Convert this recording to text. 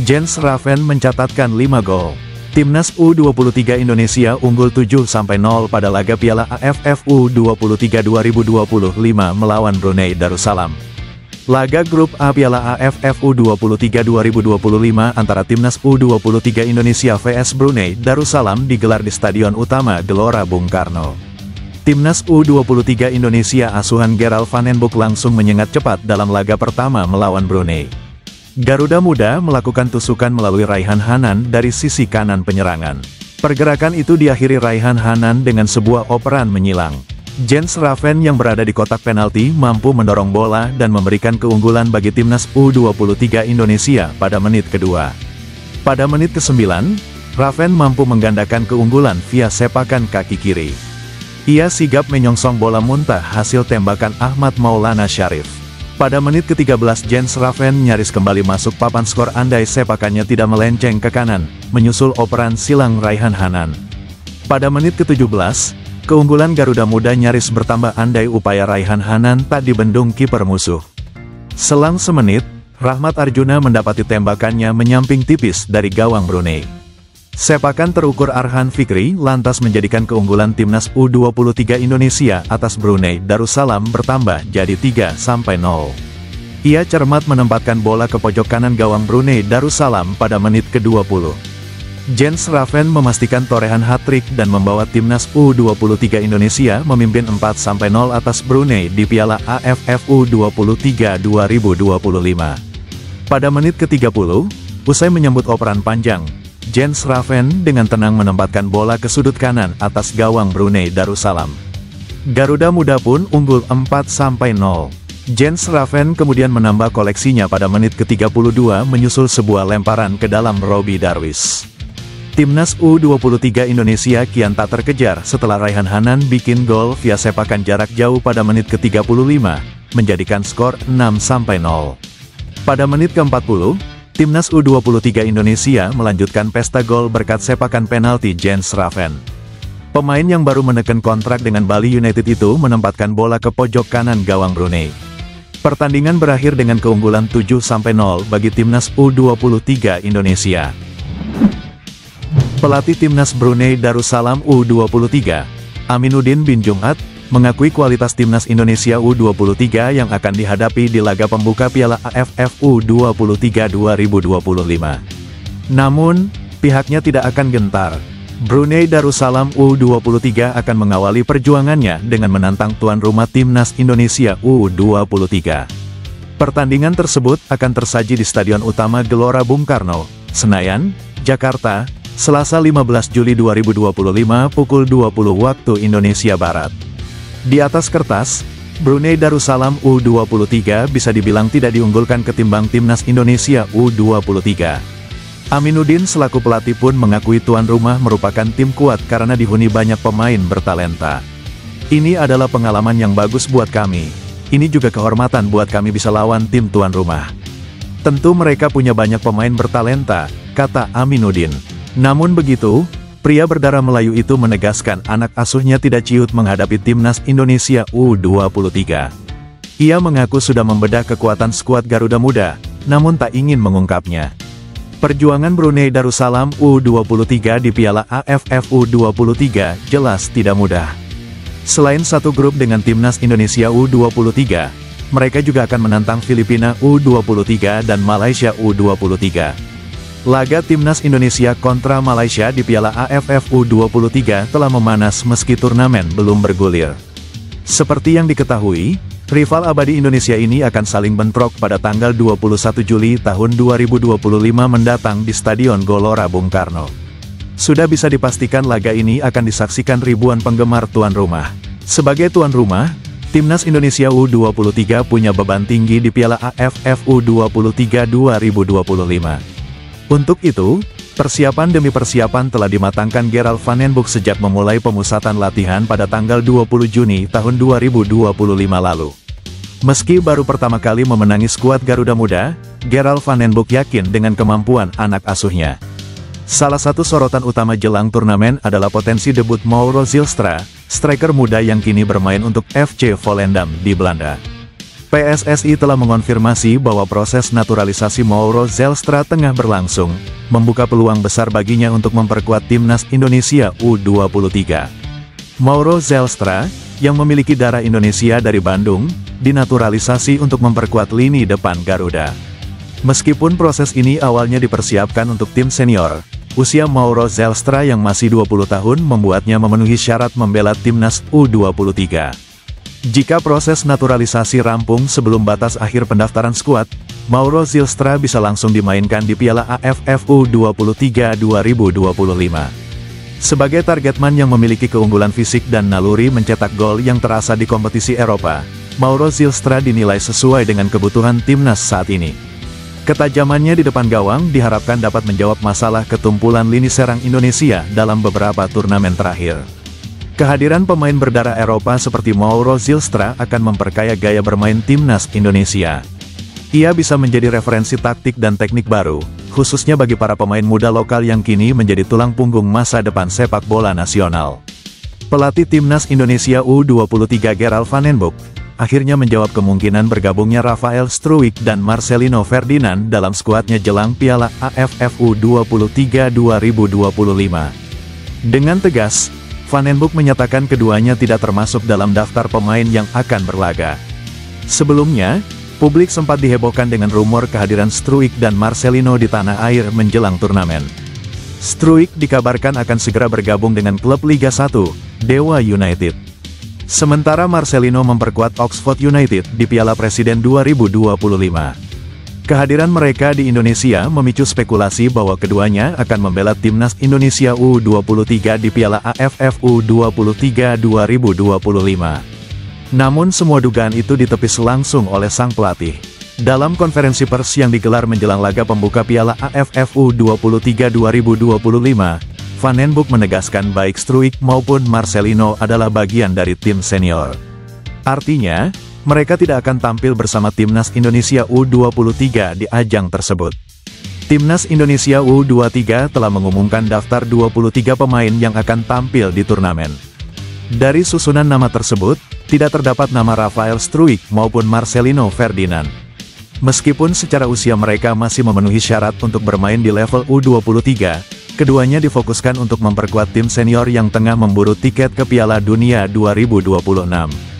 Jens Raven mencatatkan 5 gol. Timnas U23 Indonesia unggul 7-0 pada laga Piala AFF U23 2025 melawan Brunei Darussalam. Laga grup A Piala AFF U23 2025 antara Timnas U23 Indonesia vs Brunei Darussalam digelar di Stadion Utama Gelora Bung Karno. Timnas U23 Indonesia asuhan Gerald Van den Boeck langsung menyengat cepat dalam laga pertama melawan Brunei. Garuda Muda melakukan tusukan melalui Raihan Hanan dari sisi kanan penyerangan. Pergerakan itu diakhiri Raihan Hanan dengan sebuah operan menyilang. Jens Raven yang berada di kotak penalti mampu mendorong bola dan memberikan keunggulan bagi Timnas U23 Indonesia pada menit kedua. Pada menit ke-9, Raven mampu menggandakan keunggulan via sepakan kaki kiri. Ia sigap menyongsong bola muntah hasil tembakan Ahmad Maulana Syarif. Pada menit ke-13 Jens Raven nyaris kembali masuk papan skor andai sepakannya tidak melenceng ke kanan, menyusul operan silang Raihan Hanan. Pada menit ke-17, keunggulan Garuda Muda nyaris bertambah andai upaya Raihan Hanan tak dibendung kiper musuh. Selang semenit, Rahmat Arjuna mendapati tembakannya menyamping tipis dari gawang Brunei. Sepakan terukur Arhan Fikri lantas menjadikan keunggulan Timnas U23 Indonesia atas Brunei Darussalam bertambah jadi 3-0. Ia cermat menempatkan bola ke pojok kanan gawang Brunei Darussalam pada menit ke-20. Jens Raven memastikan torehan hat-trick dan membawa Timnas U23 Indonesia memimpin 4-0 atas Brunei di Piala AFF U23 2025. Pada menit ke-30, usai menyambut operan panjang, Jens Raven dengan tenang menempatkan bola ke sudut kanan atas gawang Brunei Darussalam. Garuda Muda pun unggul 4-0. Jens Raven kemudian menambah koleksinya pada menit ke-32 menyusul sebuah lemparan ke dalam Robbie Darwish. Timnas U23 Indonesia kian tak terkejar setelah Raihan Hanan bikin gol via sepakan jarak jauh pada menit ke-35, menjadikan skor 6-0. Pada menit ke-40, Timnas U23 Indonesia melanjutkan pesta gol berkat sepakan penalti Jens Raven. Pemain yang baru menekan kontrak dengan Bali United itu menempatkan bola ke pojok kanan gawang Brunei. Pertandingan berakhir dengan keunggulan 7-0 bagi Timnas U23 Indonesia. Pelatih Timnas Brunei Darussalam U23, Aminuddin bin Jum'at, mengakui kualitas Timnas Indonesia U23 yang akan dihadapi di laga pembuka Piala AFF U23 2025. Namun, pihaknya tidak akan gentar. Brunei Darussalam U23 akan mengawali perjuangannya dengan menantang tuan rumah Timnas Indonesia U23. Pertandingan tersebut akan tersaji di Stadion Utama Gelora Bung Karno, Senayan, Jakarta, Selasa 15 Juli 2025 pukul 20 waktu Indonesia Barat. Di atas kertas, Brunei Darussalam U23 bisa dibilang tidak diunggulkan ketimbang Timnas Indonesia U23. Aminuddin selaku pelatih pun mengakui tuan rumah merupakan tim kuat karena dihuni banyak pemain bertalenta. Ini adalah pengalaman yang bagus buat kami. Ini juga kehormatan buat kami bisa lawan tim tuan rumah. Tentu mereka punya banyak pemain bertalenta, kata Aminuddin. Namun begitu, pria berdarah Melayu itu menegaskan anak asuhnya tidak ciut menghadapi Timnas Indonesia U23. Ia mengaku sudah membedah kekuatan skuad Garuda Muda, namun tak ingin mengungkapnya. Perjuangan Brunei Darussalam U23 di Piala AFF U23 jelas tidak mudah. Selain satu grup dengan Timnas Indonesia U23, mereka juga akan menantang Filipina U23 dan Malaysia U23. Laga Timnas Indonesia kontra Malaysia di Piala AFF U23 telah memanas meski turnamen belum bergulir. Seperti yang diketahui, rival abadi Indonesia ini akan saling bentrok pada tanggal 21 Juli tahun 2025 mendatang di Stadion Gelora Bung Karno. Sudah bisa dipastikan laga ini akan disaksikan ribuan penggemar tuan rumah. Sebagai tuan rumah, Timnas Indonesia U23 punya beban tinggi di Piala AFF U23 2025. Untuk itu, persiapan demi persiapan telah dimatangkan Gerald Van den Boeck sejak memulai pemusatan latihan pada tanggal 20 Juni tahun 2025 lalu. Meski baru pertama kali memenangi skuad Garuda Muda, Gerald Van den Boeck yakin dengan kemampuan anak asuhnya. Salah satu sorotan utama jelang turnamen adalah potensi debut Mauro Zylstra, striker muda yang kini bermain untuk FC Volendam di Belanda. PSSI telah mengonfirmasi bahwa proses naturalisasi Mauro Zylstra tengah berlangsung, membuka peluang besar baginya untuk memperkuat timnas Indonesia U23. Mauro Zylstra, yang memiliki darah Indonesia dari Bandung, dinaturalisasi untuk memperkuat lini depan Garuda. Meskipun proses ini awalnya dipersiapkan untuk tim senior, usia Mauro Zylstra yang masih 20 tahun membuatnya memenuhi syarat membela timnas U23. Jika proses naturalisasi rampung sebelum batas akhir pendaftaran skuad, Mauro Zylstra bisa langsung dimainkan di Piala AFF U23 2025. Sebagai targetman yang memiliki keunggulan fisik dan naluri mencetak gol yang terasa di kompetisi Eropa, Mauro Zylstra dinilai sesuai dengan kebutuhan timnas saat ini. Ketajamannya di depan gawang diharapkan dapat menjawab masalah ketumpulan lini serang Indonesia dalam beberapa turnamen terakhir. Kehadiran pemain berdarah Eropa seperti Mauro Zylstra akan memperkaya gaya bermain timnas Indonesia. Ia bisa menjadi referensi taktik dan teknik baru, khususnya bagi para pemain muda lokal yang kini menjadi tulang punggung masa depan sepak bola nasional. Pelatih timnas Indonesia U23 Gerald Van den Boeck akhirnya menjawab kemungkinan bergabungnya Rafael Struijk dan Marcelino Ferdinand dalam skuadnya jelang Piala AFF U23 2025. Dengan tegas, Van den Boeck menyatakan keduanya tidak termasuk dalam daftar pemain yang akan berlaga. Sebelumnya, publik sempat dihebohkan dengan rumor kehadiran Struijk dan Marcelino di tanah air menjelang turnamen. Struijk dikabarkan akan segera bergabung dengan klub Liga 1, Dewa United. Sementara Marcelino memperkuat Oxford United di Piala Presiden 2025. Kehadiran mereka di Indonesia memicu spekulasi bahwa keduanya akan membela timnas Indonesia U23 di Piala AFF U23 2025. Namun semua dugaan itu ditepis langsung oleh sang pelatih. Dalam konferensi pers yang digelar menjelang laga pembuka Piala AFF U23 2025, Van den Boeck menegaskan baik Struijk maupun Marcelino adalah bagian dari tim senior. Artinya, mereka tidak akan tampil bersama timnas Indonesia U23 di ajang tersebut. Timnas Indonesia U23 telah mengumumkan daftar 23 pemain yang akan tampil di turnamen. Dari susunan nama tersebut, tidak terdapat nama Rafael Struijk maupun Marcelino Ferdinand. Meskipun secara usia mereka masih memenuhi syarat untuk bermain di level U23, keduanya difokuskan untuk memperkuat tim senior yang tengah memburu tiket ke Piala Dunia 2026.